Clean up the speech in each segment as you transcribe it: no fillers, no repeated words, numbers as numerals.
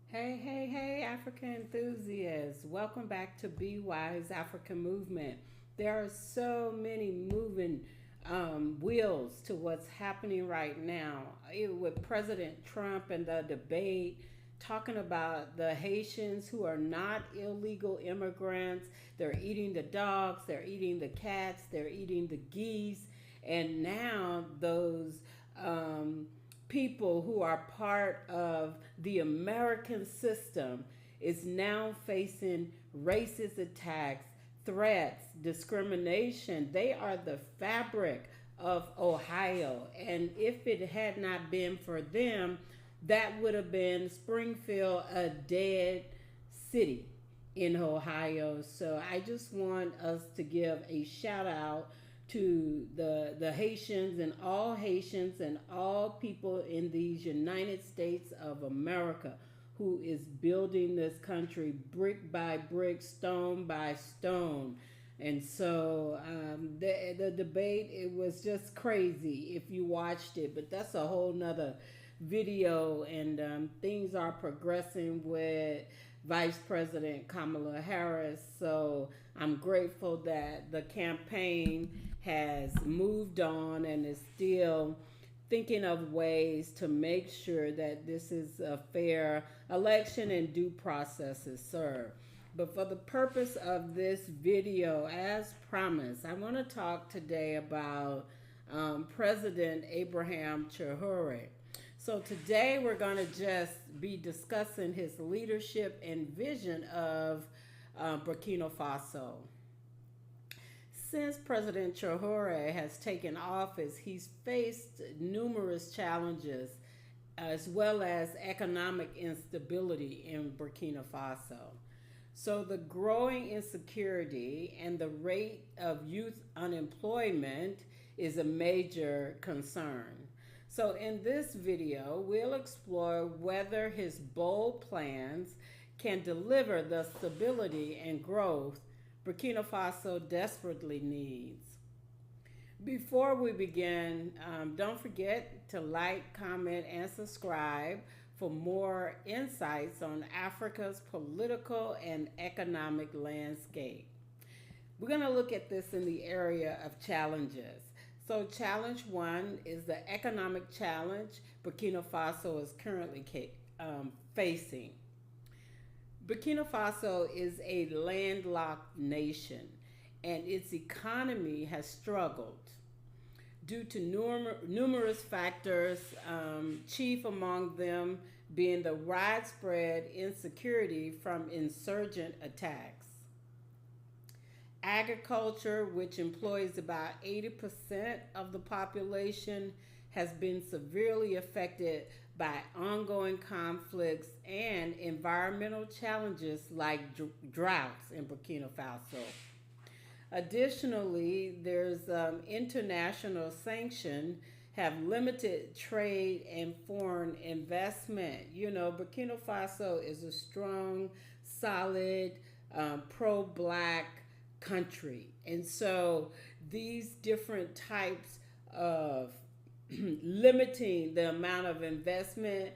Hey, hey, hey, African enthusiasts. Welcome back to Be Wise African Movement. There are so many moving wheels to what's happening right now. With President Trump and the debate talking about the Haitians who are not illegal immigrants. They're eating the dogs, they're eating the cats, they're eating the geese. And now those um, people who are part of the American system is now facing racist attacks, threats, discrimination. They are the fabric of Ohio. And if it had not been for them, that would have been Springfield a dead city in Ohio. So I just want us to give a shout out to the Haitians and all people in these United States of America who is building this country brick by brick, stone by stone. And so the debate, it was just crazy if you watched it, but that's a whole nother video. And things are progressing with Vice President Kamala Harris. So I'm grateful that the campaign has moved on and is still thinking of ways to make sure that this is a fair election and due process is served. But for the purpose of this video, as promised, I want to talk today about President Ibrahim Traoré. So today we're going to just be discussing his leadership and vision of Burkina Faso. Since President Traoré has taken office, he's faced numerous challenges as well as economic instability in Burkina Faso. So, the growing insecurity and the rate of youth unemployment is a major concern. So, in this video, we'll explore whether his bold plans can deliver the stability and growth Burkina Faso desperately needs. Before we begin, don't forget to like, comment, and subscribe for more insights on Africa's political and economic landscape. We're going to look at this in the area of challenges. So, challenge one is the economic challenge Burkina Faso is currently facing. Burkina Faso is a landlocked nation, and its economy has struggled due to numerous factors, chief among them being the widespread insecurity from insurgent attacks. Agriculture, which employs about 80% of the population, has been severely affected by ongoing conflicts and environmental challenges like droughts in Burkina Faso. Additionally, there's international sanction have limited trade and foreign investment. You know, Burkina Faso is a strong, solid, pro-black country, and so these different types of limiting the amount of investment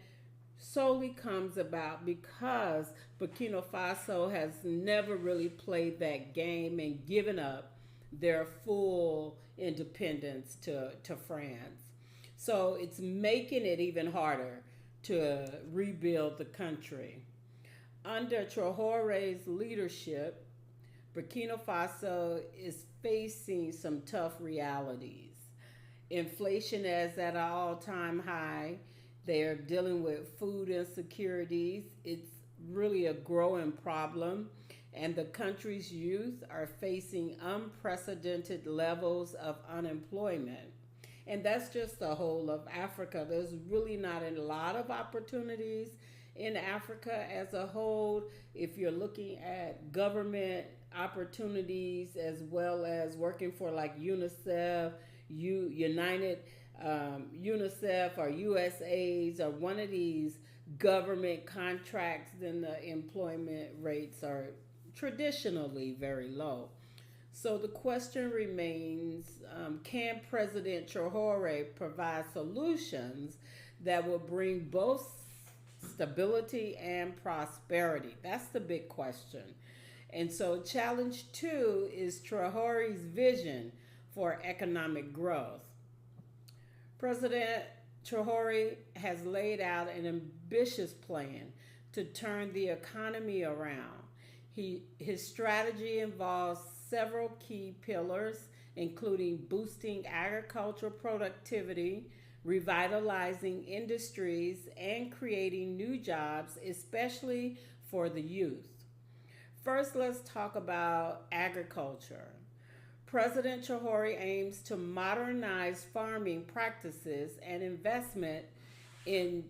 solely comes about because Burkina Faso has never really played that game and given up their full independence to France. So it's making it even harder to rebuild the country. Under Traoré's leadership, Burkina Faso is facing some tough realities. Inflation is at an all time high. They're dealing with food insecurities. It's really a growing problem. And the country's youth are facing unprecedented levels of unemployment. And that's just the whole of Africa. There's really not a lot of opportunities in Africa as a whole. If you're looking at government opportunities as well as working for like UNICEF, United UNICEF or USAID or one of these government contracts, then the employment rates are traditionally very low. So the question remains, can President Traoré provide solutions that will bring both stability and prosperity? That's the big question. And so, challenge two is Traore's vision for economic growth. President Traoré has laid out an ambitious plan to turn the economy around. His strategy involves several key pillars, including boosting agricultural productivity, revitalizing industries, and creating new jobs, especially for the youth. First, let's talk about agriculture. President Traoré aims to modernize farming practices and invest in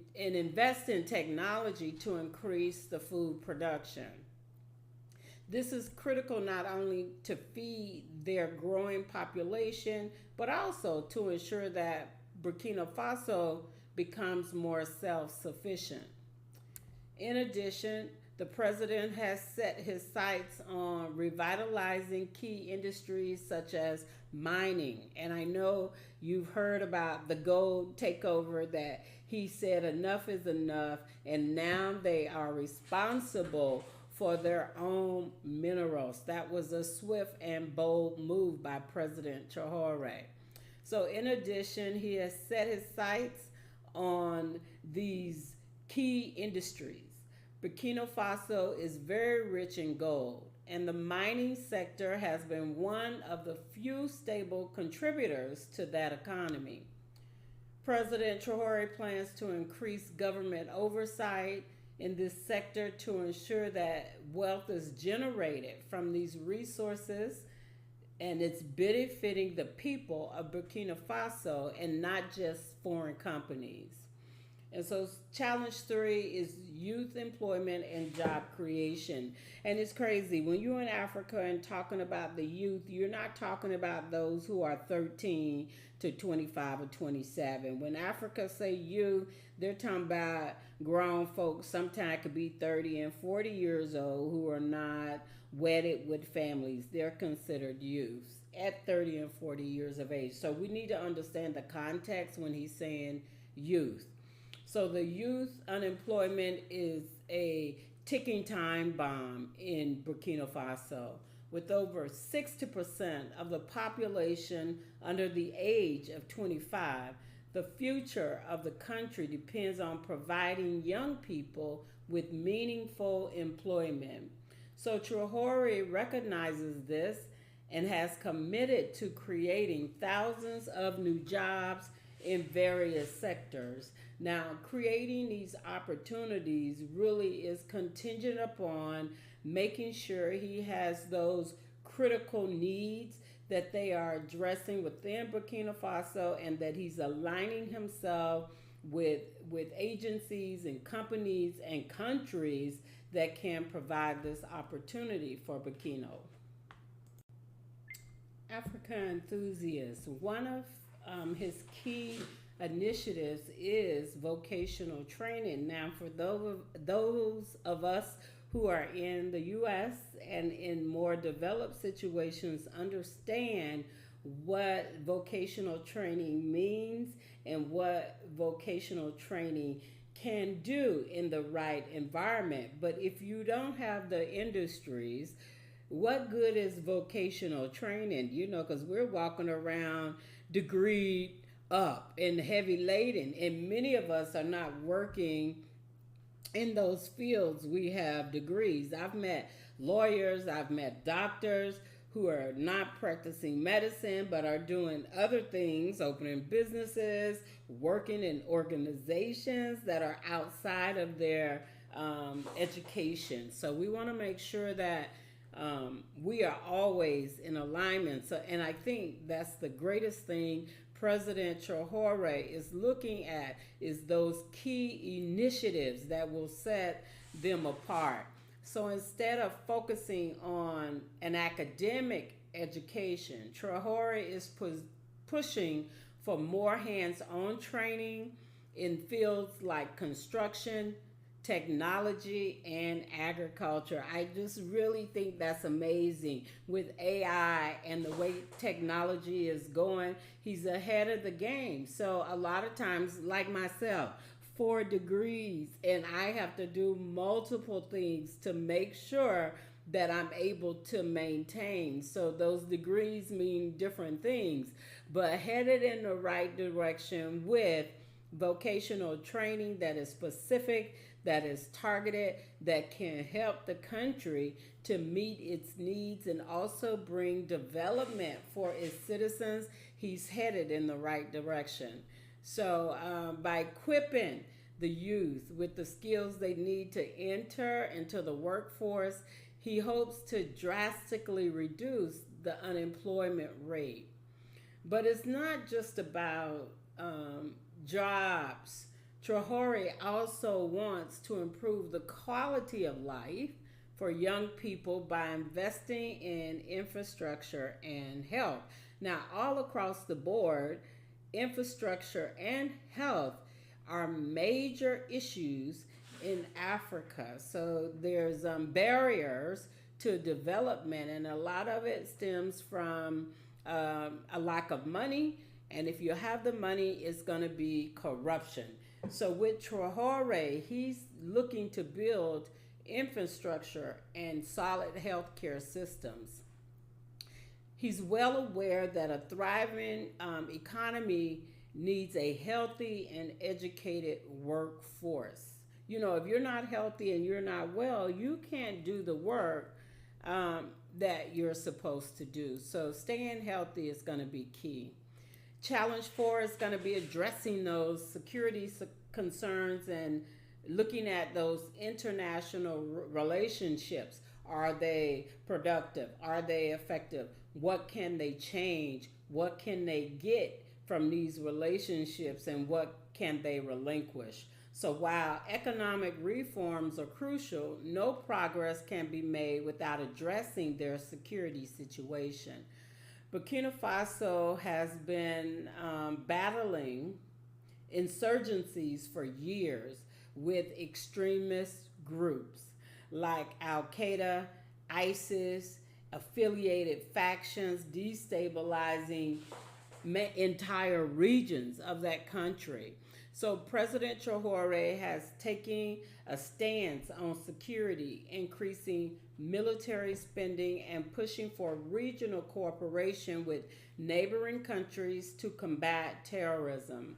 technology to increase the food production. This is critical not only to feed their growing population, but also to ensure that Burkina Faso becomes more self-sufficient. In addition, the president has set his sights on revitalizing key industries such as mining. And I know you've heard about the gold takeover that he said enough is enough, and now they are responsible for their own minerals. That was a swift and bold move by President Traoré. So, in addition, he has set his sights on these key industries. Burkina Faso is very rich in gold, and the mining sector has been one of the few stable contributors to that economy. President Traoré plans to increase government oversight in this sector to ensure that wealth is generated from these resources and it's benefiting the people of Burkina Faso and not just foreign companies. And so challenge three is youth employment and job creation. And it's crazy. When you're in Africa and talking about the youth, you're not talking about those who are 13 to 25 or 27. When Africa say youth, they're talking about grown folks, sometimes it could be 30 and 40 years old, who are not wedded with families. They're considered youths at 30 and 40 years of age. So we need to understand the context when he's saying youth. So the youth unemployment is a ticking time bomb in Burkina Faso, with over 60% of the population under the age of 25. The future of the country depends on providing young people with meaningful employment. So Traoré recognizes this and has committed to creating thousands of new jobs in various sectors. Now, creating these opportunities really is contingent upon making sure he has those critical needs that they are addressing within Burkina Faso, and that he's aligning himself with agencies and companies and countries that can provide this opportunity for Burkina. Africa enthusiast. One of his key initiatives is vocational training. Now, for those of us who are in the U.S. and in more developed situations, understand what vocational training means and what vocational training can do in the right environment. But if you don't have the industries, what good is vocational training? You know, because we're walking around degreed up and heavy laden, and many of us are not working in those fields. We have degrees. I've met lawyers, I've met doctors who are not practicing medicine but are doing other things, opening businesses, working in organizations that are outside of their education. So we want to make sure that we are always in alignment. So, and I think that's the greatest thing President Traoré is looking at, is those key initiatives that will set them apart. So instead of focusing on an academic education, Traoré is pushing for more hands-on training in fields like construction, technology, and agriculture. I just really think that's amazing. With AI and the way technology is going, he's ahead of the game. So a lot of times, like myself, 4 degrees, and I have to do multiple things to make sure that I'm able to maintain. So those degrees mean different things, but headed in the right direction with vocational training that is specific, that is targeted, that can help the country to meet its needs and also bring development for its citizens. He's headed in the right direction. So, by equipping the youth with the skills they need to enter into the workforce, he hopes to drastically reduce the unemployment rate. But it's not just about jobs. Traoré also wants to improve the quality of life for young people by investing in infrastructure and health. Now, all across the board, infrastructure and health are major issues in Africa. So there's barriers to development, and a lot of it stems from a lack of money. And if you have the money, it's going to be corruption. So with Traoré, he's looking to build infrastructure and solid healthcare systems. He's well aware that a thriving economy needs a healthy and educated workforce. You know, if you're not healthy and you're not well, you can't do the work that you're supposed to do. So staying healthy is going to be key. Challenge 4 is going to be addressing those security concerns and looking at those international relationships. Are they productive? Are they effective? What can they change? What can they get from these relationships, and what can they relinquish? So while economic reforms are crucial, no progress can be made without addressing their security situation. Burkina Faso has been battling insurgencies for years with extremist groups like Al Qaeda, ISIS, affiliated factions destabilizing entire regions of that country. So President Traoré has taken a stance on security, increasing military spending and pushing for regional cooperation with neighboring countries to combat terrorism.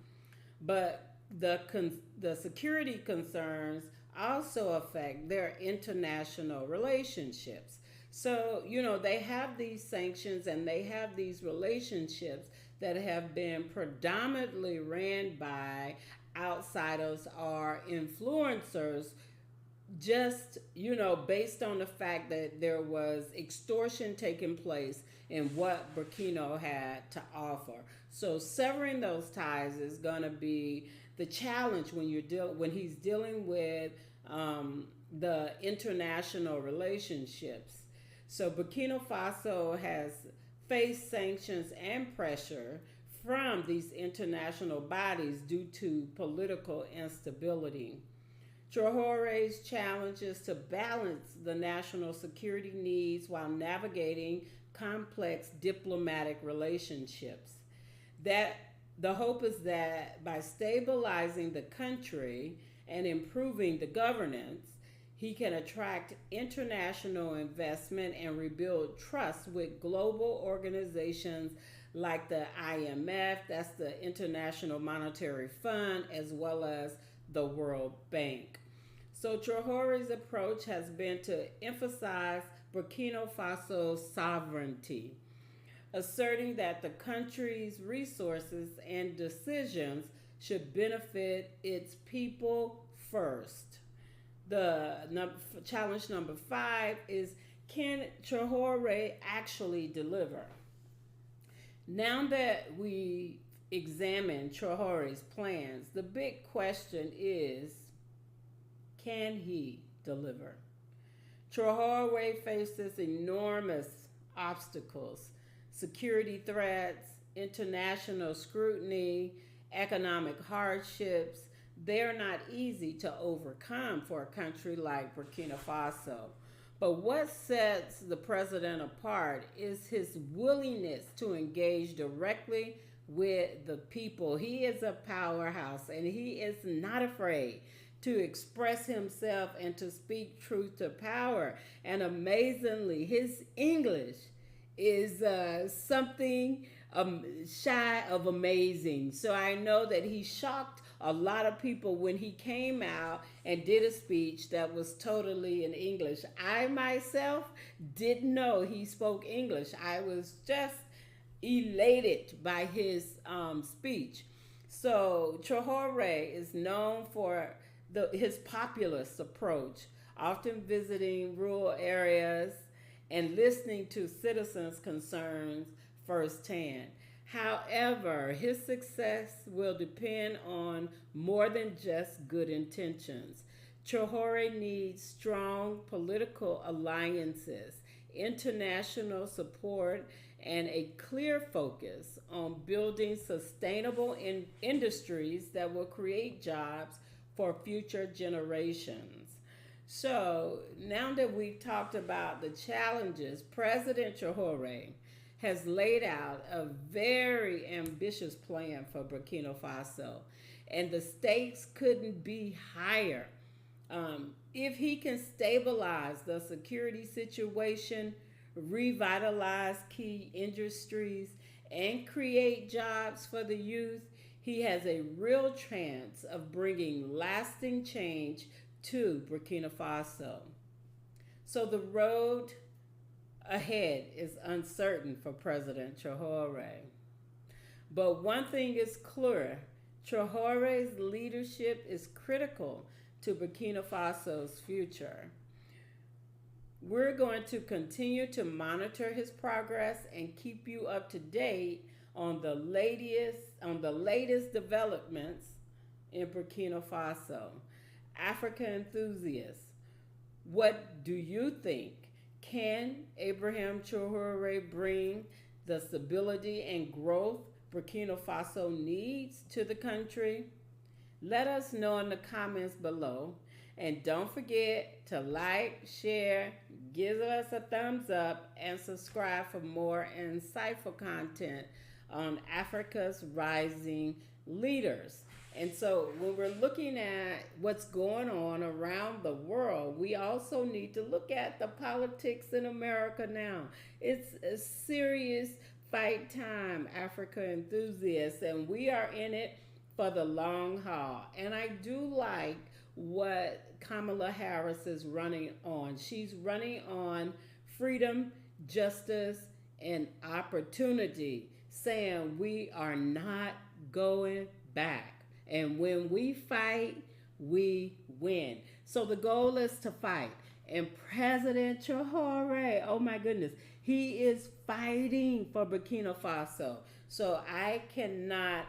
But the security concerns also affect their international relationships. So, you know, they have these sanctions and they have these relationships that have been predominantly ran by outsiders or influencers, just, you know, based on the fact that there was extortion taking place in what Burkina had to offer. So severing those ties is going to be the challenge when when he's dealing with the international relationships. So Burkina Faso has faced sanctions and pressure from these international bodies due to political instability. Traoré's challenge is to balance the national security needs while navigating complex diplomatic relationships. That the hope is that by stabilizing the country and improving the governance, he can attract international investment and rebuild trust with global organizations like the IMF, that's the International Monetary Fund, as well as the World Bank. So Traoré's approach has been to emphasize Burkina Faso's sovereignty, asserting that the country's resources and decisions should benefit its people first. Challenge number 5 is, can Traoré actually deliver? Now that we examine Traoré's plans, the big question is, can he deliver? Traoré faces enormous obstacles: security threats, international scrutiny, economic hardships. They're not easy to overcome for a country like Burkina Faso. But what sets the president apart is his willingness to engage directly with the people. He is a powerhouse, and he is not afraid to express himself and to speak truth to power. And amazingly, his English is something shy of amazing. So I know that he shocked a lot of people when he came out and did a speech that was totally in English. I myself didn't know he spoke English. I was just elated by his speech. So Traoré is known for his populist approach, often visiting rural areas and listening to citizens' concerns firsthand. However, his success will depend on more than just good intentions. Traoré needs strong political alliances, international support, and a clear focus on building sustainable industries that will create jobs for future generations. So, now that we've talked about the challenges, President Traoré has laid out a very ambitious plan for Burkina Faso, and the stakes couldn't be higher. If he can stabilize the security situation, revitalize key industries, and create jobs for the youth, he has a real chance of bringing lasting change to Burkina Faso. So the road ahead is uncertain for President Traoré. But one thing is clear: Traoré's leadership is critical to Burkina Faso's future. We're going to continue to monitor his progress and keep you up to date on the latest developments in Burkina Faso. Africa enthusiasts, what do you think? Can Ibrahim Traoré bring the stability and growth Burkina Faso needs to the country? Let us know in the comments below. And don't forget to like, share, give us a thumbs up, and subscribe for more insightful content on Africa's rising leaders. And so when we're looking at what's going on around the world, we also need to look at the politics in America now. It's a serious fight time, Africa enthusiasts, and we are in it for the long haul. And I do like what Kamala Harris is running on. She's running on freedom, justice, and opportunity, saying we are not going back. And when we fight, we win. So the goal is to fight. And President Traoré, oh my goodness, he is fighting for Burkina Faso. So I cannot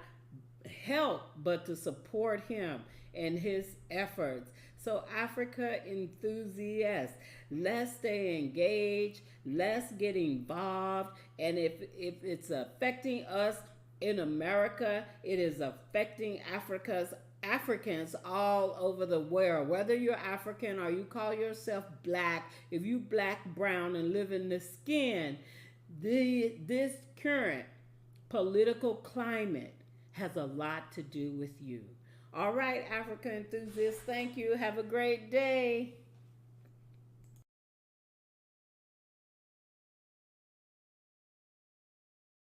help but to support him and his efforts. So Africa enthusiasts, let's stay engaged, let's get involved, and if it's affecting us in America, it is affecting Africans all over the world. Whether you're African or you call yourself black, if you black, brown, and live in the skin, this current political climate has a lot to do with you. All right, Africa enthusiasts, thank you. Have a great day.